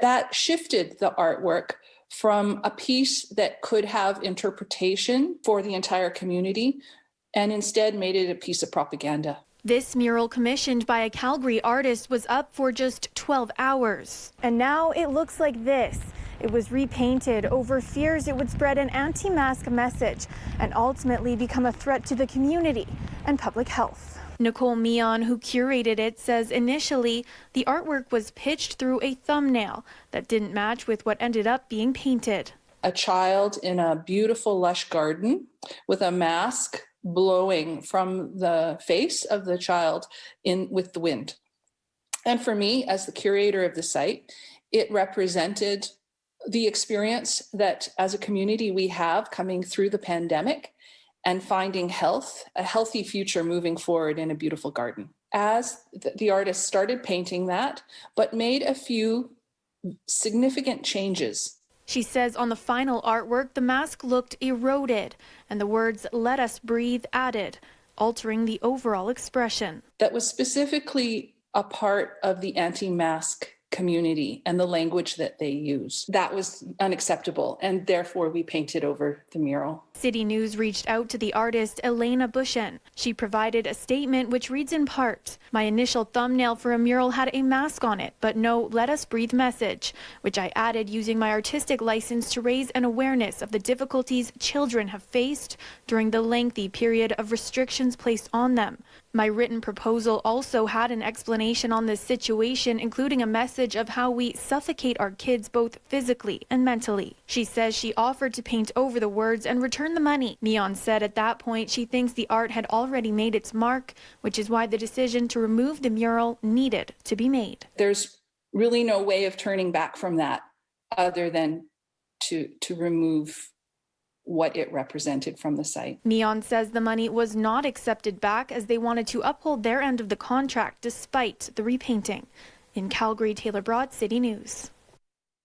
That shifted the artwork from a piece that could have interpretation for the entire community and instead made it a piece of propaganda. This mural, commissioned by a Calgary artist, was up for just 12 hours. And now it looks like this. It was repainted over fears it would spread an anti-mask message and ultimately become a threat to the community and public health. Nicole Meon, who curated it, says initially the artwork was pitched through a thumbnail that didn't match with what ended up being painted. A child in a beautiful, lush garden with a mask blowing from the face of the child in with the wind. And for me, as the curator of the site, it represented the experience that as a community we have coming through the pandemic and finding a healthy future moving forward in a beautiful garden. As the artist started painting that, but made a few significant changes. She says on the final artwork, the mask looked eroded and the words "let us breathe" added, altering the overall expression. That was specifically a part of the anti-mask community and the language that they use. That was unacceptable, and therefore we painted over the mural. City News reached out to the artist Elena Bushen. She provided a statement which reads in part, "My initial thumbnail for a mural had a mask on it, but no 'let us breathe' message, which I added using my artistic license to raise an awareness of the difficulties children have faced during the lengthy period of restrictions placed on them. My written proposal also had an explanation on this situation, including a message of how we suffocate our kids both physically and mentally." She says she offered to paint over the words and return the money. Meon said at that point she thinks the art had already made its mark, which is why the decision to remove the mural needed to be made. There's really no way of turning back from that other than to remove what it represented from the site. Meon says the money was not accepted back as they wanted to uphold their end of the contract despite the repainting. In Calgary, Taylor Braat, City News.